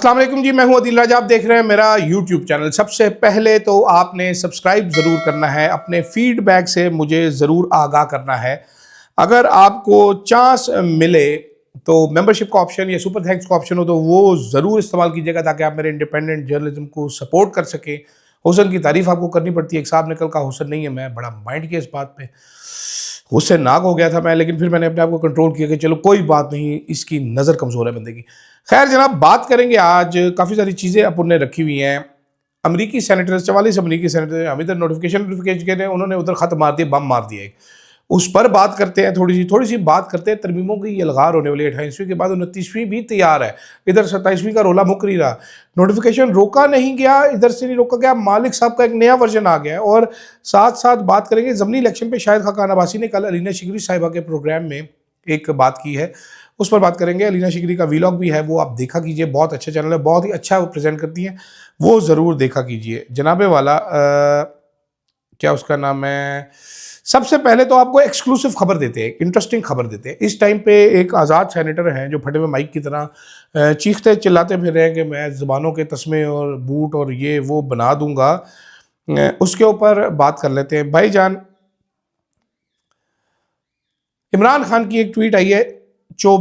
अस्सलाम वालेकुम जी, मैं हूं अदील राजा। आप देख रहे हैं मेरा यूट्यूब चैनल। सबसे पहले तो आपने सब्सक्राइब ज़रूर करना है, अपने फीडबैक से मुझे ज़रूर आगाह करना है। अगर आपको चांस मिले तो मेंबरशिप का ऑप्शन या सुपर थैंक्स का ऑप्शन हो तो वो ज़रूर इस्तेमाल कीजिएगा ताकि आप मेरे इंडिपेंडेंट जर्नलिज्म को सपोर्ट कर सकें। हुसन की तारीफ आपको करनी पड़ती है, एक साहब ने कल कहा हुसन नहीं है, मैं बड़ा माइंड किया इस बात पे, गुस्से नाक हो गया था मैं, लेकिन फिर मैंने अपने आप को कंट्रोल किया कि चलो कोई बात नहीं, इसकी नज़र कमज़ोर है बंदे की। खैर जनाब, बात करेंगे आज, काफ़ी सारी चीज़ें अपन ने रखी हुई हैं। अमेरिकी सेनेटर 44 अमेरिकी सेनेटर हम इधर नोटिफिकेशन के रहे, उन्होंने उधर ख़त मार दिया, बम मार दिया एक। उस पर बात करते हैं, थोड़ी सी बात करते हैं। तरमीमों की यलगार होने वाली है, 28वीं के बाद 29वीं भी तैयार है। इधर 27वीं का रोला मुक नहीं रहा। नोटिफिकेशन रोका नहीं गया, इधर से नहीं रोका गया, मालिक साहब का एक नया वर्जन आ गया है। और साथ साथ बात करेंगे ज़मनी इलेक्शन पे शाहिद खाकान अब्बासी ने कल अलीना शिकरी साहिबा के प्रोग्राम में एक बात की है, उस पर बात करेंगे। अलीना शिकरी का वीलॉग भी है, वो आप देखा कीजिए, बहुत अच्छा चैनल है, बहुत ही अच्छा वो प्रेजेंट करती हैं, वो ज़रूर देखा कीजिए। जनाबे वाला क्या उसका नाम है, सबसे पहले तो आपको एक्सक्लूसिव खबर देते हैं, इंटरेस्टिंग खबर देते हैं। इस टाइम पे एक आज़ाद सेनेटर हैं जो फटे हुए माइक की तरह चीखते चिल्लाते फिर रहे हैं कि मैं ज़बानों के तस्मे और बूट और ये वो बना दूंगा। उसके ऊपर बात कर लेते हैं। भाईजान, इमरान खान की एक ट्वीट आई है 2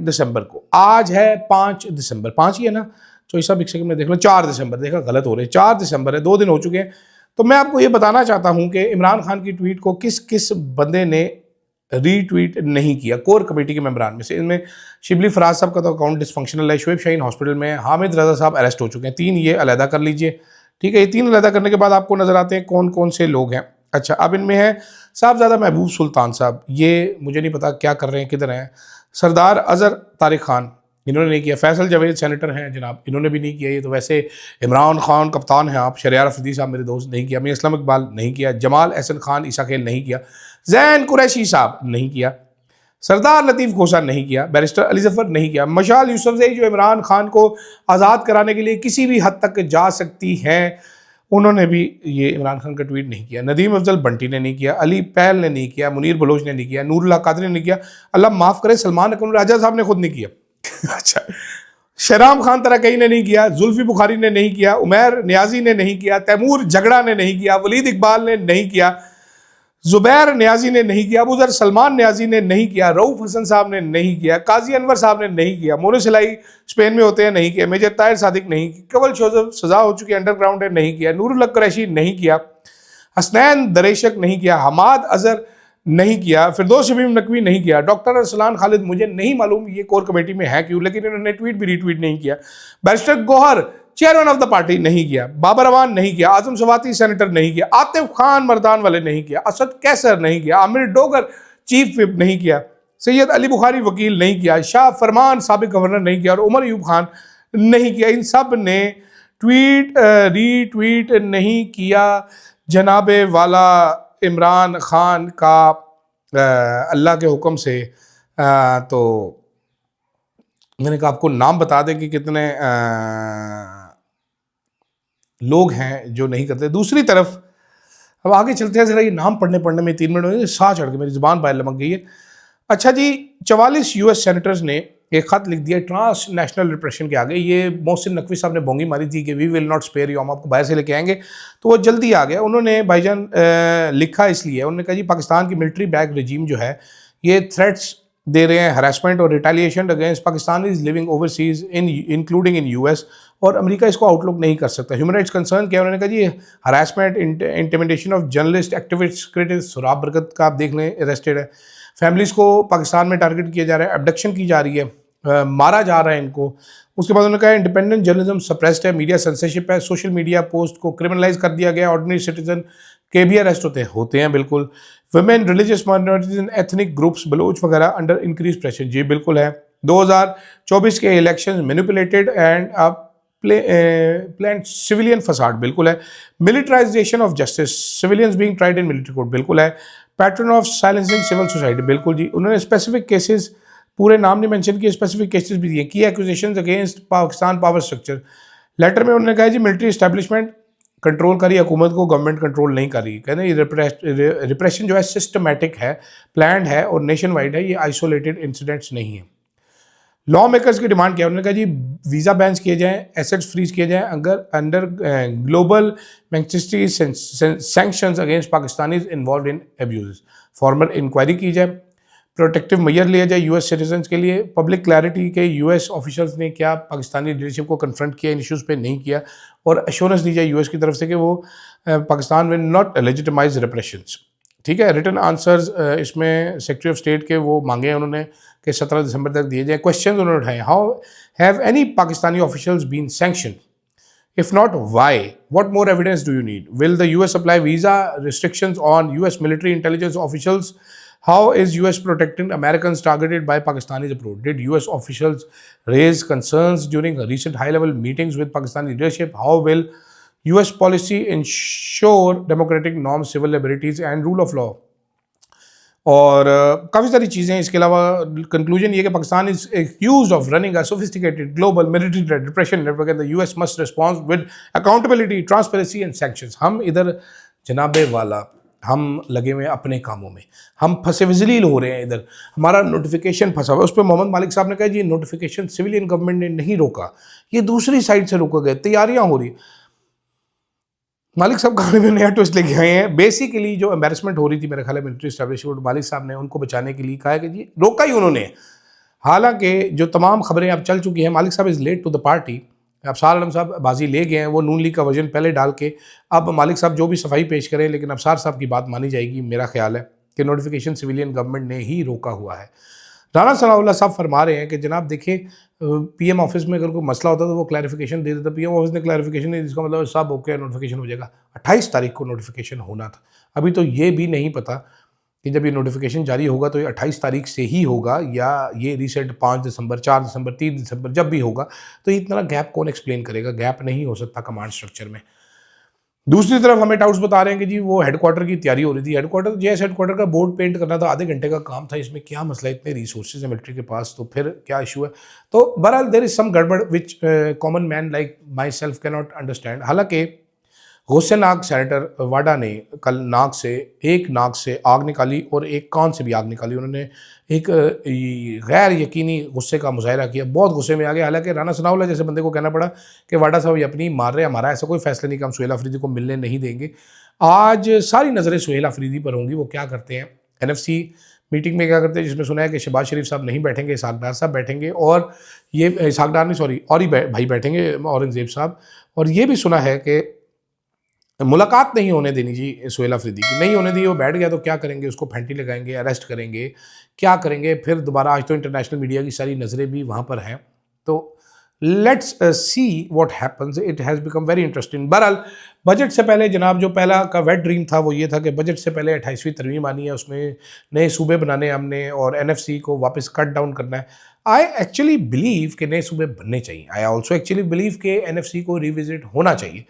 दिसंबर को। आज है 5 दिसंबर, 5 ही है ना, 24 एक सेकंड में देख लो, 4 दिसंबर, देखा गलत हो रहे, 4 दिसंबर है, 2 दिन हो चुके हैं। तो मैं आपको ये बताना चाहता हूं कि इमरान खान की ट्वीट को किस किस बंदे ने रीट्वीट नहीं किया। कोर कमेटी के मेंबरान में से, इनमें शिबली फराज साहब का तो अकाउंट डिसफंक्शनल है, शुएब शाहीन हॉस्पिटल में, हामिद रजा साहब अरेस्ट हो चुके हैं। 3 ये अलहदा कर लीजिए, ठीक है। ये 3 अलहदा करने के बाद आपको नजर आते हैं कौन कौन से लोग हैं। अच्छा, अब इनमें है साहबजादा महबूब सुल्तान साहब, ये मुझे नहीं पता क्या कर रहे हैं, किधर हैं। सरदार अजहर तारिक खान, इन्होंने नहीं किया। फैसल जावेद सेनेटर हैं जनाब, इन्होंने भी नहीं किया। ये तो वैसे इमरान खान कप्तान हैं आप। शरियार अफरीदी साहब मेरे दोस्त, नहीं किया। मियां इस्लाम इकबाल नहीं किया। जमाल एहसन खान ईसा खेल नहीं किया। जैन कुरैशी साहब नहीं किया। सरदार लतीफ़ खोसा नहीं किया। बैरिस्टर अली जफर नहीं किया। मशाल यूसुफजई जो इमरान खान को आज़ाद कराने के लिए किसी भी हद तक जा सकती हैं, उन्होंने भी ये इमरान खान का ट्वीट नहीं किया। नदीम अफजल बंटी ने नहीं किया। अली पहल ने नहीं किया। मुनीर बलोच ने नहीं किया। नूरुल्लाह कादरी ने नहीं किया। अल्लाह माफ़ करे, सलमान अकरम राजा साहब ने खुद नहीं किया। अच्छा, शहराम खान तरकई ने नहीं किया। जुल्फी बुखारी ने नहीं किया। उमैर न्याजी ने नहीं किया। तैमूर झगड़ा ने नहीं किया। वलीद इकबाल ने नहीं किया। जुबैर न्याजी ने नहीं किया। अबू ज़र सलमान न्याजी ने नहीं किया। रऊफ हसन साहब ने नहीं किया। काजी अनवर साहब ने नहीं किया। मोनो सिलाई स्पेन में होते हैं, नहीं किया। मेजर ताहिर सादिक नहीं किया। कवल शोजब सजा हो चुकी अंडरग्राउंड है, नहीं किया। नूरुल हक कुरैशी नहीं किया। हसनैन दरेशक नहीं किया। हमाद अजहर नहीं किया। फिरदौस शमीम नकवी नहीं किया। डॉक्टर अरसलान खालिद, मुझे नहीं मालूम ये कोर कमेटी में है क्यों, लेकिन इन्होंने ट्वीट भी रीट्वीट नहीं किया। Barrister Gohar chairman of the party नहीं किया। बाबर अवान नहीं किया। आजम सवाती सेनेटर नहीं किया। आतिफ खान मर्दान वाले नहीं किया। असद कैसर नहीं किया। आमिर डोगर चीफ विप नहीं किया। सैयद अली बुखारी वकील नहीं किया। शाह फरमान साबिक गवर्नर नहीं किया। और उमर यूब खान नहीं किया। इन सब ने ट्वीट रीट्वीट नहीं किया। जनाबे वाला इमरान खान का अल्लाह के हुक्म से तो मैंने कहा आपको नाम बता दें कि कितने लोग हैं जो नहीं करते। दूसरी तरफ अब आगे चलते हैं, ज़रा ये नाम पढ़ने में 3 मिनट हो, साह चढ़ के मेरी ज़ुबान बाहर लमक गई है। अच्छा जी, 44 यूएस सेनेटर्स ने एक ख़त लिख दिया ट्रांस नेशनल रिप्रेशन के आगे। ये मोहसिन नकवी साहब ने बोंगी मारी थी कि we will not spare you, हम आपको बाहर से लेके आएंगे, तो वो जल्दी आ गया। उन्होंने भाईजान लिखा इसलिए, उन्होंने कहा जी पाकिस्तान की मिलिट्री बैक रजीम जो है ये थ्रेट्स दे रहे हैं, हरासमेंट और retaliation against Pakistan is living overseas including in US, और अमेरिका इसको आउटलुक नहीं कर सकता। ह्यूमन राइट्स कंसर्न क्या, उन्होंने कहा जी harassment, intimidation of journalist, activist, critics, Sohrab Barkat का आप देख लें, अरेस्टेड है। फैमिलीज़ को पाकिस्तान में टारगेट किया जा रहा है, अबडक्शन की जा रही है, मारा जा रहा है इनको। उसके बाद उन्होंने कहा इंडिपेंडेंट जर्नलिज्म सप्रेस्ड है, मीडिया सेंसरशिप है, सोशल मीडिया पोस्ट को क्रिमिनलाइज कर दिया गया, ऑर्डिनरी सिटीजन के भी अरेस्ट होते हैं बिल्कुल। Women, religious minorities and ethnic groups, Baloch वगैरह अंडर इंक्रीज प्रेशर, जी बिल्कुल है। 2024 के election manipulated and planned civilian facade, बिल्कुल है। Militarization of justice, civilians being tried in military court, बिल्कुल है। Pattern of silencing civil society, बिल्कुल जी। उन्होंने स्पेसिफिक केसेस, पूरे नाम नहीं मेंशन किए, स्पेसिफिक केसेस भी दिए। की acquisitions against Pakistan power structure, letter में उन्होंने कहा जी मिलिट्री एस्टेब्लिशमेंट कंट्रोल करी, हुकूमत को गवर्नमेंट कंट्रोल नहीं कर रही। कहते ये रिप्रेशन जो है सिस्टमेटिक है, प्लान्ड है और नेशन वाइड है, ये आइसोलेटेड इंसिडेंट्स नहीं है। लॉ मेकर्स की डिमांड क्या है, उन्होंने कहा जी वीज़ा बैन किए जाएं, एसेट्स फ्रीज किए जाएं अगर under global magnificent sanctions against Pakistanis involved in abuse, formal inquiry की जाए, प्रोटेक्टिव मेजर लिया जाए यूएस सिटीजन्स के लिए, पब्लिक क्लैरिटी के यूएस ऑफिशियल्स ने क्या पाकिस्तानी लीडरशिप को कन्फ्रंट किया, इन इशूज़ पे नहीं किया, और एश्योरेंस दी जाए यूएस की तरफ से कि वो Pakistan will not legitimise repressions. ठीक है, रिटर्न आंसर्स इसमें सेक्रेटरी ऑफ स्टेट के वो मांगे हैं उन्होंने कि 17 दिसंबर तक दिए जाए। क्वेश्चन उन्होंने उठाए, how have any Pakistani officials been sanctioned? If not, why? What more evidence do you need? Will the US apply visa restrictions on US military intelligence officials? How is US protecting Americans targeted by Pakistanis abroad? Did US officials raise concerns during recent high-level meetings with Pakistani leadership? How will US policy ensure democratic norms, civil liberties and rule of law? और काफ़ी सारी चीज़ें। इसके अलावा conclusion ये कि Pakistan is accused of running a sophisticated global military depression network and the US must respond with accountability, transparency and sanctions. हम इधर जनाबे वाला हम लगे हुए हैं अपने कामों में, हम फंसे वजलील हो रहे हैं, इधर हमारा नोटिफिकेशन फंसा हुआ है। उस पर मोहम्मद मालिक साहब ने कहा जी नोटिफिकेशन सिविलियन गवर्नमेंट ने नहीं रोका, ये दूसरी साइड से रोका गया, तैयारियां हो रही। मालिक साहब कहानी में नया ट्विस्ट लेके आए हैं। बेसिकली जो एम्बेरसमेंट हो रही थी मेरे ख्याल है मिलिट्री एस्टैब्लिशमेंट, मालिक साहब ने उनको बचाने के लिए कहा है कि जी रोका ही उन्होंने। हालांकि जो तमाम खबरें अब चल चुकी हैं, मालिक साहब is late to the party. Afsar Alam साहब बाजी ले गए हैं, वो नून लीग का वर्जन पहले डाल के, अब मालिक साहब जो भी सफाई पेश करें, लेकिन अफसार साहब की बात मानी जाएगी। मेरा ख्याल है कि नोटिफिकेशन सिविलियन गवर्नमेंट ने ही रोका हुआ है। राना सनाउल्लाह साहब फरमा रहे हैं कि जनाब देखें पीएम ऑफिस में अगर कोई मसला होता तो वो क्लैरिफिकेशन दे देता, पीएम ऑफिस ने क्लैरिफिकेशन नहीं दी, इसका मतलब सब ओके नोटिफिकेशन हो जाएगा। 28 तारीख को नोटिफिकेशन होना था, अभी तो ये भी नहीं पता कि जब ये नोटिफिकेशन जारी होगा तो ये 28 तारीख से ही होगा या ये रिसेंट 5 दिसंबर, 4 दिसंबर, 3 दिसंबर जब भी होगा। तो इतना गैप कौन एक्सप्लेन करेगा? गैप नहीं हो सकता कमांड स्ट्रक्चर में। दूसरी तरफ हमें डाउट्स बता रहे हैं कि जी वो हेडक्वार्टर की तैयारी हो रही थी, हेडक्वार्टर जेएस हेडक्वार्टर का बोर्ड पेंट करना था, आधे घंटे का काम था, इसमें क्या मसला है? इतने रिसोर्सेज है मिलिट्री के पास, तो फिर क्या इशू है? तो बहरहाल देयर इज सम गड़बड़ which common man like myself cannot understand. हालांकि गौसे नाग सेनेटर वाडा ने कल एक नाक से आग निकाली और एक कान से भी आग निकाली। उन्होंने एक गैर यकीनी गुस्से का मुजाहरा किया, बहुत गुस्से में आ गए। हालांकि राना सनाउल्लाह जैसे बंदे को कहना पड़ा कि वाडा साहब ये अपनी मार रहे, हमारा ऐसा कोई फैसला नहीं कि हम सुहेल अफरीदी को मिलने नहीं देंगे। आज सारी नज़रें सुहेल अफरीदी पर होंगी, वो क्या करते हैं। एनएफसी मीटिंग में क्या करते हैं, जिसमें सुना है कि शहबाज शरीफ साहब नहीं बैठेंगे, इसहाक साहब बैठेंगे, और ये इसहाक नहीं सॉरी और ही भाई बैठेंगे, औरंगजेब साहब। और ये भी सुना है कि मुलाकात नहीं होने देनी जी सुहेल अफरीदी की, नहीं होने दी। वो बैठ गया तो क्या करेंगे? उसको फैंटी लगाएंगे, अरेस्ट करेंगे, क्या करेंगे फिर दोबारा? आज तो इंटरनेशनल मीडिया की सारी नज़रें भी वहाँ पर हैं, तो let's see what happens. It has become very interesting. बहरहाल बजट से पहले जनाब जो पहला का वेट ड्रीम था वो ये था कि बजट से पहले 28वीं तरमीम आनी है, उसमें नए सूबे बनाने हमने और एनएफसी को वापस कट डाउन करना है। आई एक्चुअली बिलीव कि नए सूबे बनने चाहिए। आई ऑल्सो एक्चुअली बिलीव कि एनएफसी को रिविजिट होना चाहिए।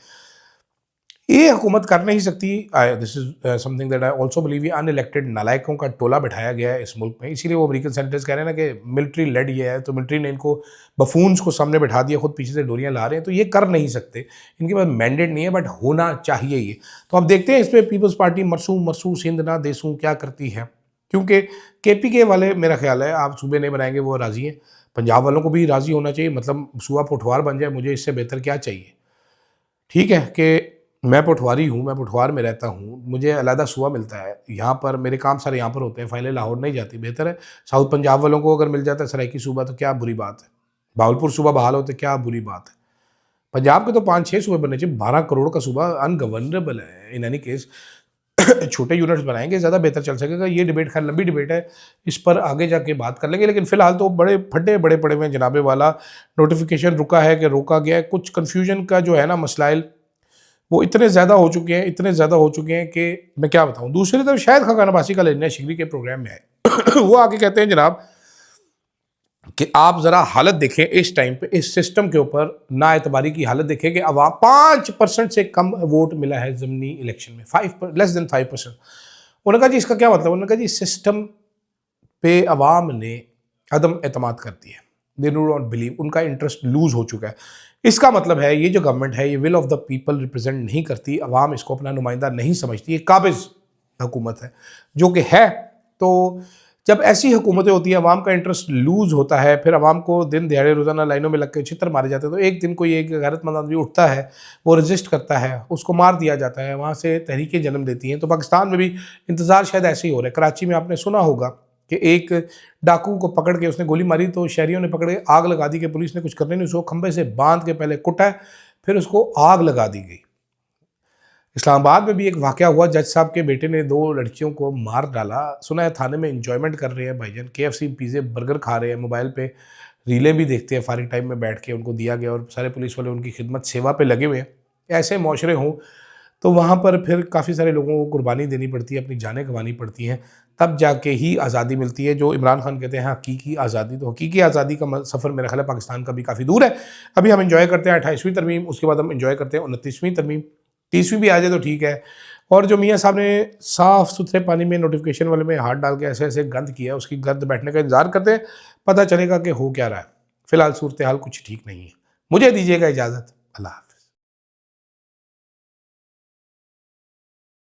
ये हुकूमत कर नहीं सकती। This is something that I also believe. ये अनइलेक्टेड नालायकों का टोला बिठाया गया है इस मुल्क में, इसीलिए वो अमेरिकन सेनेटर्स कह रहे हैं ना कि मिलिट्री लेड ये है, तो मिलिट्री ने इनको बफून्स को सामने बैठा दिया, खुद पीछे से डोरियां ला रहे हैं। तो ये कर नहीं सकते, इनके पास मैंडेट नहीं है, बट होना चाहिए ये। तो अब देखते हैं इस पर पीपल्स पार्टी मरसू सिंध ना देसूँ क्या करती है, क्योंकि केपीके वाले मेरा ख्याल है आप सूबे नहीं बनाएंगे वो राज़ी हैं। पंजाब वालों को भी राज़ी होना चाहिए, मतलब सूबा पठवार बन जाए, मुझे इससे बेहतर क्या चाहिए। ठीक है कि मैं पठवारी हूँ, मैं पठवार में रहता हूँ, मुझे अलहदा सूबा मिलता है, यहाँ पर मेरे काम सारे यहाँ पर होते हैं, फाइलें लाहौर नहीं जाती। बेहतर है साउथ पंजाब वालों को अगर मिल जाता है सराइकी सूबा तो क्या बुरी बात है, भावलपुर सूबा बहाल होते क्या बुरी बात है। पंजाब के तो 5-6 सूबे बनने चाहिए, 12 करोड़ का सूबा अनगवर्नेबल है। इन एनी केस छोटे यूनिट्स बनाएंगे ज़्यादा बेहतर चल सकेगा। ये डिबेट खैर लंबी डिबेट है, इस पर आगे जाके बात कर लेंगे, लेकिन फिलहाल तो बड़े फड्डे बड़े पड़े हुए हैं जनाबे वाला। नोटिफिकेशन रुका है कि रोका गया है, कुछ कन्फ्यूजन का जो है ना मसलाइल वो इतने ज़्यादा हो चुके हैं कि मैं क्या बताऊं। दूसरी तरफ शायद खान अब्बासी का लेना शिगरी के प्रोग्राम में है वो आगे कहते हैं जनाब कि आप ज़रा हालत देखें इस टाइम पे, इस सिस्टम के ऊपर ना एतबारी की हालत देखें कि अवाम 5% से कम वोट मिला है ज़मीनी इलेक्शन में, लेस देन 5%। उन्होंने कहा जी इसका क्या मतलब? उन्होंने कहा जी सिस्टम पे अवाम ने अदम एतमाद कर दिया, दे डू नॉट बिलीव, उनका इंटरेस्ट लूज हो चुका है। इसका मतलब है ये जो गवर्नमेंट है ये will of the people represent नहीं करती, अवाम इसको अपना नुमाइंदा नहीं समझती, ये काबिज हुकूमत है जो कि है। तो जब ऐसी हुकूमतें होती हैं, अवाम का इंटरेस्ट लूज़ होता है, फिर अवाम को दिन दिहाड़े रोज़ाना लाइनों में लग के छितर मारे जाते हैं, तो एक दिन कोई एक गैरतमंद आदमी उठता है, वो रजिस्ट करता है, उसको मार दिया जाता है, वहाँ से तहरीकें जन्म लेती हैं। तो पाकिस्तान में भी इंतज़ार शायद ऐसे ही हो रहा है। कराची में आपने सुना होगा कि एक डाकू को पकड़ के उसने गोली मारी, तो शहरियों ने पकड़ के आग लगा दी कि पुलिस ने कुछ करने नहीं, उसको खंभे से बांध के पहले कुटा, फिर उसको आग लगा दी गई। इस्लामाबाद में भी एक वाक़या हुआ, जज साहब के बेटे ने 2 लड़कियों को मार डाला। सुना है थाने में एन्जॉयमेंट कर रहे हैं भाईजान, केएफसी पिज़्ज़े बर्गर खा रहे हैं, मोबाइल पे रीलें भी देखते हैं फारिग टाइम में बैठ के, उनको दिया गया और सारे पुलिस वाले उनकी खिदमत सेवा पे लगे हुए हैं। ऐसे मुआशरे हों तो वहाँ पर फिर काफ़ी सारे लोगों को कुर्बानी देनी पड़ती है, अपनी जानें गंवानी पड़ती हैं, तब जाके ही आज़ादी मिलती है। जो इमरान खान कहते हैं हकीकी आज़ादी, तो हकीकी आज़ादी का सफ़र मेरा ख्याल है पाकिस्तान का भी काफ़ी दूर है। अभी हम एंजॉय करते हैं 28वीं तरमीम, उसके बाद हम एंजॉय करते हैं 29वीं तरमीम, 30वीं भी आ जाए तो ठीक है। और जो मियाँ साहब ने साफ़ सुथरे पानी में नोटिफिकेशन वाले में हाथ डाल के ऐसे ऐसे गंद किया, उसकी गंद बैठने का इंतज़ार करते हैं, पता चलेगा कि हो क्या रहा है। फ़िलहाल सूरत हाल कुछ ठीक नहीं है। मुझे दीजिएगा इजाज़त। अल्लाह हाफ़िज़।